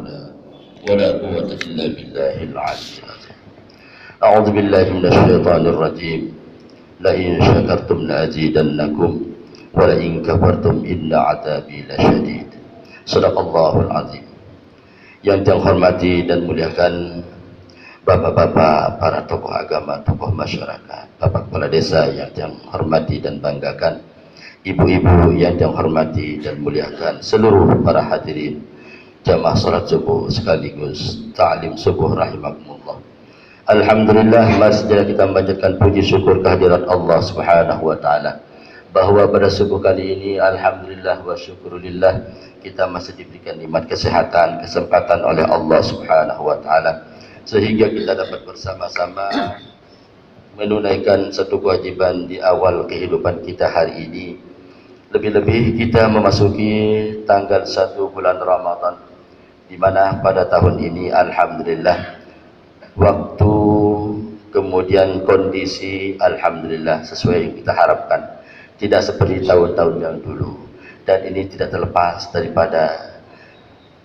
حول ولا قوة إلا بالله العلي العظيم. أعوذ بالله من الشيطان الرجيم. لئن شكرتم لأزيدنكم ولئن كفرتم إن عذابي لشديد. Sadaqallahul azim. Yang hormati dan muliakan bapak-bapak, para tokoh agama, tokoh masyarakat, bapak kepala desa yang hormati dan banggakan, ibu-ibu yang hormati dan muliakan, seluruh para hadirin jamaah salat subuh sekaligus ta'lim subuh rahimakumullah. Alhamdulillah, masih kita memanjatkan puji syukur kehadirat Allah Subhanahu wa taala bahwa pada subuh kali ini alhamdulillah wa syukurillah kita masih diberikan nikmat kesehatan, kesempatan oleh Allah Subhanahu wa taala sehingga kita dapat bersama-sama menunaikan satu kewajiban di awal kehidupan kita hari ini. Lebih-lebih kita memasuki tanggal 1 bulan Ramadan, di mana pada tahun ini alhamdulillah waktu kemudian kondisi alhamdulillah sesuai yang kita harapkan, tidak seperti tahun-tahun yang dulu, dan ini tidak terlepas daripada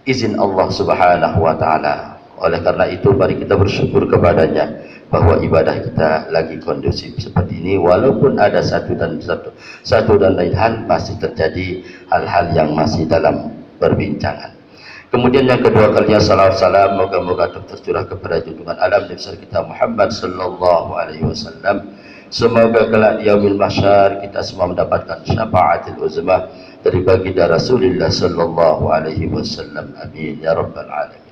izin Allah Subhanahu wa taala. Oleh karena itu mari kita bersyukur kepadanya bahwa ibadah kita lagi kondusif seperti ini, walaupun ada satu dan lain hal masih terjadi hal-hal yang masih dalam perbincangan. Kemudian yang kedua kalinya salawat salam moga-moga tercurah kepada junjungan alam besar kita Muhammad sallallahu alaihi wasallam. Semoga kelak di yaumil mahsyar kita semua mendapatkan syafaatul uzma dari baginda Rasulullah sallallahu alaihi wasallam. Amin ya rabbal alamin.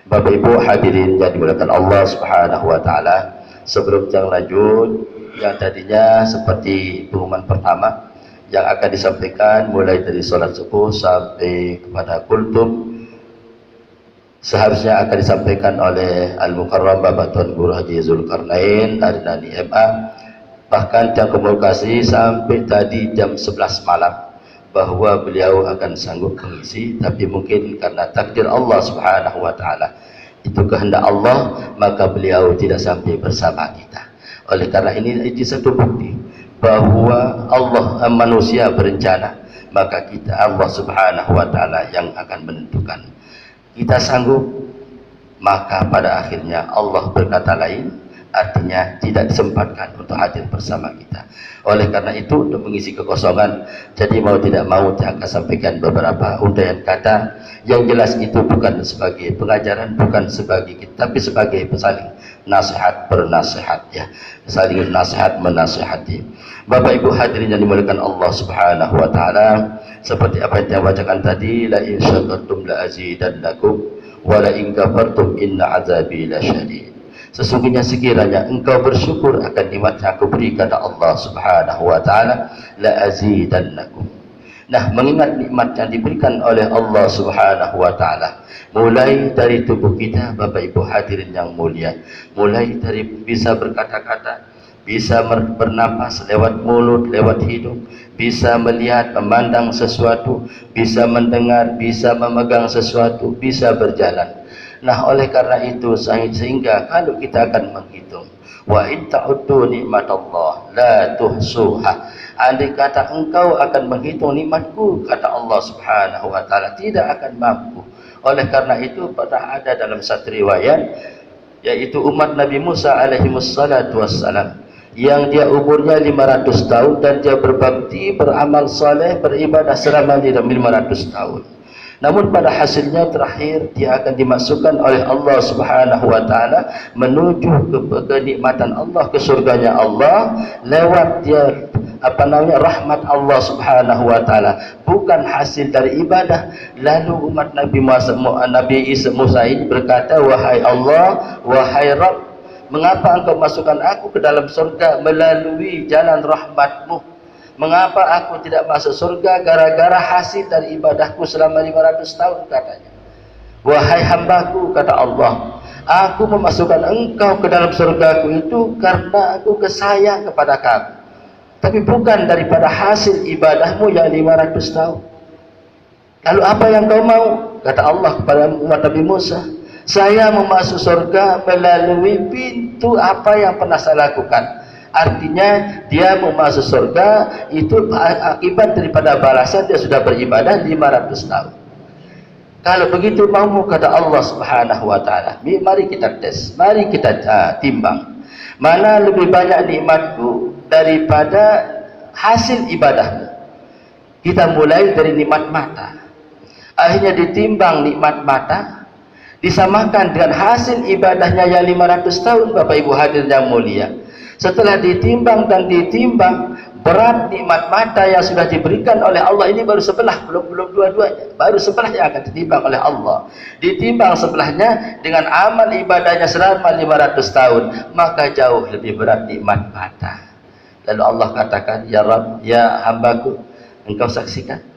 Bapak Ibu hadirin yang dimuliakan Allah Subhanahu wa taala, sebelum yang lanjut, yang tadinya seperti pengumuman pertama yang akan disampaikan mulai dari sholat subuh sampai kepada kultum, seharusnya akan disampaikan oleh Al-Mukarram Bapak Tuan Guru Haji Zulkarnain Adnani MA, bahkan yang komunikasi sampai tadi jam 11 malam bahwa beliau akan sanggup mengisi, tapi mungkin karena takdir Allah Subhanahu wa taala, itu kehendak Allah, maka beliau tidak sampai bersama kita. Oleh karena ini satu bukti bahwa Allah manusia berencana, maka kita Allah Subhanahu wa taala yang akan menentukan. Kita sanggup, maka pada akhirnya Allah berkata lain, artinya tidak disempatkan untuk hadir bersama kita. Oleh karena itu, untuk mengisi kekosongan, jadi mau tidak mau saya akan sampaikan beberapa undayan kata yang jelas itu bukan sebagai pengajaran, bukan sebagai kita, tapi sebagai saling nasihat bernasihat, ya, saling nasihat menasihati. Bapak Ibu hadirin yang dimuliakan Allah Subhanahu wa taala, seperti apa yang saya bacakan tadi, la in syakartum la azidannakum wa la in kafartum inna azabi lasyadid. Sesungguhnya sekiranya engkau bersyukur akan nikmat yang aku beri kata Allah Subhanahu wa taala, la azidannakum. Nah, mengingat nikmat yang diberikan oleh Allah Subhanahu wa taala, mulai dari tubuh kita Bapak Ibu hadirin yang mulia, mulai dari bisa berkata-kata, bisa bernapas lewat mulut, lewat hidung, bisa melihat, memandang sesuatu, bisa mendengar, bisa memegang sesuatu, bisa berjalan. Nah, oleh karena itu sehingga kalau kita akan menghitung, wa in ta'uddu nikmatallah la tuhsuha, andai kata engkau akan menghitung nikmatku kata Allah Subhanahu wa taala, tidak akan mampu. Oleh karena itu pernah ada dalam satu riwayat, yaitu umat Nabi Musa alaihi wassalatu wassalam, yang dia umurnya 500 tahun dan dia berbakti, beramal saleh, beribadah selama 500 tahun. Namun pada hasilnya terakhir dia akan dimasukkan oleh Allah Subhanahu wa taala menuju ke kenikmatan Allah, ke surganya Allah lewat dia rahmat Allah Subhanahu wa taala, bukan hasil dari ibadah. Lalu umat Nabi Musa ini berkata, wahai Allah, wahai Rabb, mengapa engkau masukkan aku ke dalam surga melalui jalan rahmatmu? Mengapa aku tidak masuk surga gara-gara hasil dari ibadahku selama 500 tahun, katanya. Wahai hambaku, kata Allah, aku memasukkan engkau ke dalam surgaku itu karena aku kesayang kepada kamu, tapi bukan daripada hasil ibadahmu yang 500 tahun. Lalu apa yang kau mau? Kata Allah kepada umat Nabi Musa, saya memasuk surga melalui pintu apa yang pernah saya lakukan. Artinya dia mau masuk surga itu akibat daripada balasan dia sudah beribadah 500 tahun. Kalau begitu mau kata Allah Subhanahu wa taala, mari kita tes, mari kita timbang. Mana lebih banyak nikmatku daripada hasil ibadahmu. Kita mulai dari nikmat mata. Akhirnya ditimbang nikmat mata, disamakan dengan hasil ibadahnya yang 500 tahun, Bapak Ibu hadirin yang mulia. Setelah ditimbang dan ditimbang, berat nikmat mata yang sudah diberikan oleh Allah ini baru sebelah, belum dua-duanya, baru sebelah yang akan ditimbang oleh Allah. Ditimbang sebelahnya dengan amal ibadahnya selama 500 tahun, maka jauh lebih berat nikmat mata. Lalu Allah katakan, ya Rabb, ya hambaku, engkau saksikan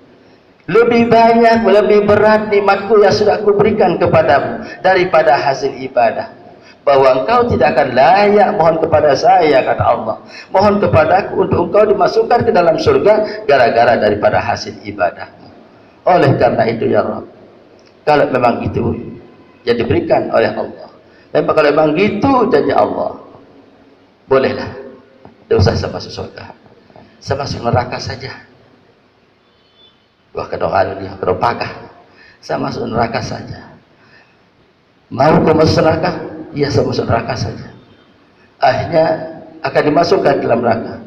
lebih banyak, lebih berat nikmatku yang sudah aku berikan kepadamu daripada hasil ibadah. Bahwa engkau tidak akan layak mohon kepada saya, kata Allah, mohon kepadaku untuk engkau dimasukkan ke dalam surga gara-gara daripada hasil ibadahmu. Oleh karena itu ya Rabb, kalau memang itu yang diberikan oleh Allah, memang kalau memang gitu janji Allah, bolehlah, tidak usah saya masuk surga, saya masuk neraka saja. Wah, kedoaan dia keropakah, saya masuk neraka saja. Mau kau masuk neraka? Ia sama neraka saja. Akhirnya akan dimasukkan dalam neraka.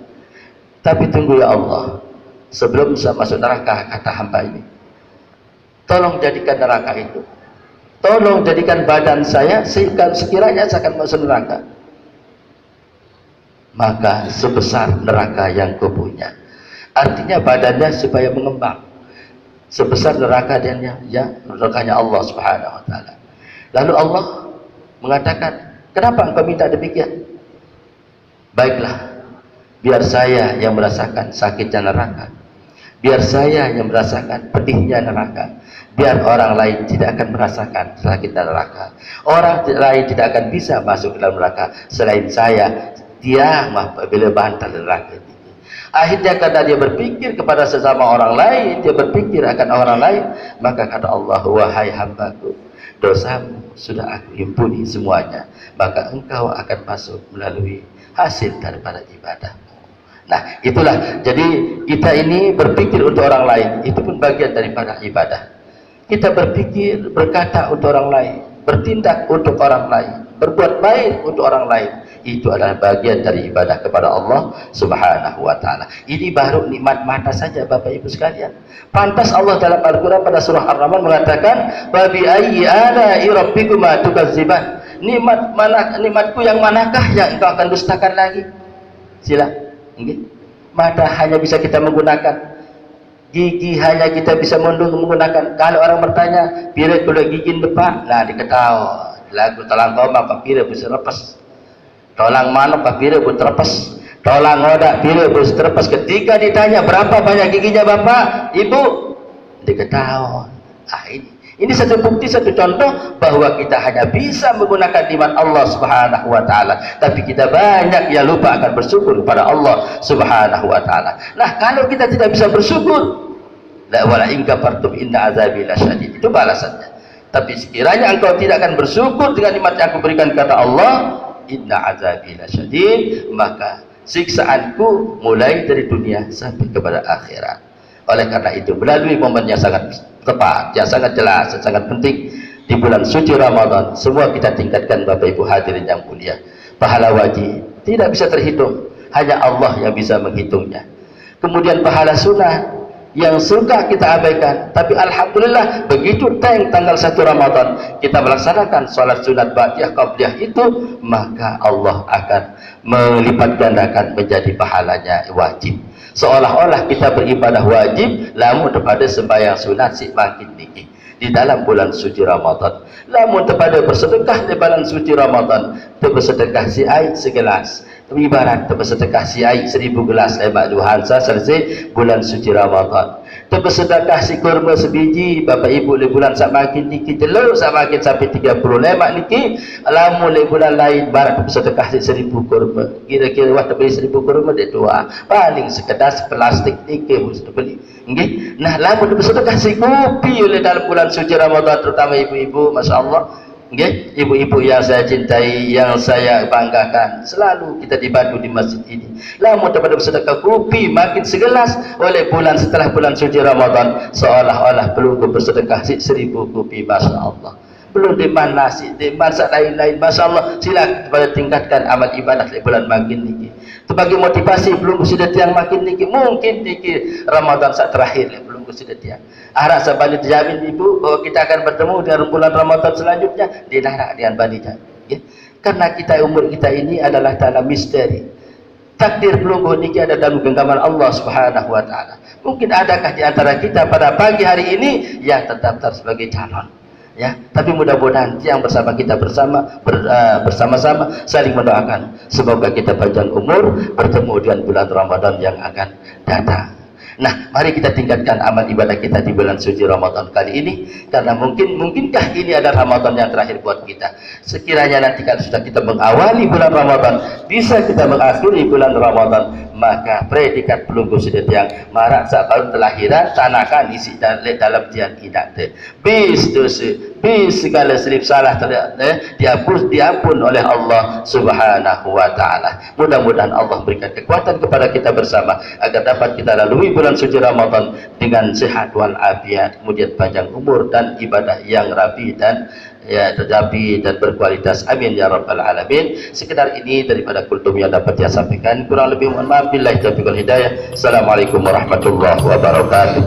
Tapi tunggu ya Allah, sebelum saya masuk neraka, kata hamba ini, tolong jadikan neraka itu, tolong jadikan badan saya sehingga sekiranya saya akan masuk neraka, maka sebesar neraka yang kau punya. Artinya badannya supaya mengembang sebesar neraka dan nerakanya Allah Subhanahu wa taala. Lalu Allah mengatakan, kenapa engkau minta demikian? Baiklah, biar saya yang merasakan sakitnya neraka, biar saya yang merasakan pedihnya neraka, biar orang lain tidak akan merasakan sakitnya neraka, orang lain tidak akan bisa masuk ke dalam neraka selain saya. Dia bila bantal neraka ini. Akhirnya karena dia berpikir kepada sesama orang lain, dia berpikir akan orang lain, maka kata Allah, wahai hambaku, dosamu sudah aku himpuni semuanya, maka engkau akan masuk melalui hasil daripada ibadahmu. Nah, itulah, jadi kita ini berpikir untuk orang lain, itu pun bagian daripada ibadah. Kita berpikir, berkata untuk orang lain, bertindak untuk orang lain, berbuat baik untuk orang lain, itu adalah bagian dari ibadah kepada Allah Subhanahu wa taala. Ini baru nikmat mata saja, Bapak Ibu sekalian. Pantas Allah dalam Al-Qur'an pada surah Ar-Rahman mengatakan, "Wa bi ayyi ala'i rabbikuma tukadziban?" Nikmatku yang manakah yang engkau akan dustakan lagi? Sila. Nggih. Mata hanya bisa kita menggunakan, gigi hanya kita bisa menggunakan. Kalau orang bertanya, "Pira kula gigi depan?" Nah, diketahui. Lagu talang koma Pak Pira bisa lepas. Tolang manuk Pak Pira pun terlepas. Tolang ngodak Pira pun terlepas. Ketika ditanya berapa banyak giginya Bapak, Ibu, diketahui. Ah, ini satu bukti, satu contoh bahwa kita hanya bisa menggunakan nikmat Allah Subhanahu wa taala, tapi kita banyak yang lupa akan bersyukur kepada Allah Subhanahu wa taala. Nah, kalau kita tidak bisa bersyukur, la wala in kafartum inna azabi lasyadid, itu balasannya. Tapi sekiranya engkau tidak akan bersyukur dengan nikmat yang aku berikan, kata Allah, inna azabi lasyadid, maka siksaanku mulai dari dunia sampai kepada akhirat. Oleh karena itu, melalui momen yang sangat tepat, yang sangat jelas, yang sangat penting di bulan suci Ramadan, semua kita tingkatkan, Bapak Ibu hadirin yang mulia. Pahala wajib tidak bisa terhitung, hanya Allah yang bisa menghitungnya. Kemudian pahala sunnah yang suka kita abaikan, tapi alhamdulillah begitu tanggal 1 Ramadan kita melaksanakan sholat sunat ba'diyah qabliyah itu, maka Allah akan melipat gandakan menjadi pahalanya wajib. Seolah-olah kita beribadah wajib lamun kepada sembahyang sunat si makin tinggi di dalam bulan suci Ramadan. Lamun kepada bersedekah di bulan suci Ramadan, bersedekah si air segelas, ibarat bersedekah si air 1000 gelas lemak duhansa selesai bulan suci Ramadan. Bersedekah si kurma sebiji, Bapak Ibu, le bulan samakin niki telur samakin sampai 30 lemak niki, lamun le bulan lain barat bersedekah si 1000 kurma. Kira-kira waktu beli 1000 kurma dia tua, paling sekedar plastik niki mesti beli. Nggih. Nah, lamun bersedekah si kopi oleh dalam bulan suci Ramadan, terutama ibu-ibu, Masya Allah, Okay? Ibu-ibu yang saya cintai, yang saya banggakan, selalu kita dibantu di masjid ini. Lamun daripada bersedekah kopi makin segelas oleh bulan setelah bulan suci Ramadan, seolah-olah perlu bersedekah 1000 kopi, masya Allah. Belum diman nasi, diman sak lain-lain, masya Allah. Sila kepada tingkatkan amal ibadah di bulan makin niki. Sebagai motivasi belum bersedia tiang makin niki, mungkin niki Ramadan saat terakhir belum bersedia tiang. Harap sabani dijamin ibu bahwa kita akan bertemu dengan bulan Ramadan selanjutnya di neraka dengan Bani Jamin. Ya. Karena kita umur kita ini adalah dalam misteri. Takdir pelungguh niki ada dalam genggaman Allah Subhanahu wa taala. Mungkin adakah di antara kita pada pagi hari ini yang terdaftar sebagai calon. Ya, tapi mudah-mudahan yang bersama kita bersama-sama saling mendoakan semoga kita panjang umur bertemu dengan bulan Ramadan yang akan datang. Nah, mari kita tingkatkan amal ibadah kita di bulan suci Ramadan kali ini, karena mungkinkah ini adalah Ramadan yang terakhir buat kita. Sekiranya nanti kalau sudah kita mengawali bulan Ramadan, bisa kita mengakhiri bulan Ramadan, maka predikat pelunggu sudah yang marak saat telahiran tanakan isi dalam tiang idak te. Bis dosa, bis segala selip salah diampun oleh Allah Subhanahu wa taala. Mudah-mudahan Allah berikan kekuatan kepada kita bersama agar dapat kita lalui bulan suci Ramadan dengan sehat wal afiat, kemudian panjang umur dan ibadah yang rapi dan rapi dan berkualitas. Amin ya rabbal alamin. Sekedar ini daripada kultum yang dapat saya sampaikan, kurang lebih mohon maaf. Billahi taufiq wal hidayah. Assalamualaikum warahmatullahi wabarakatuh.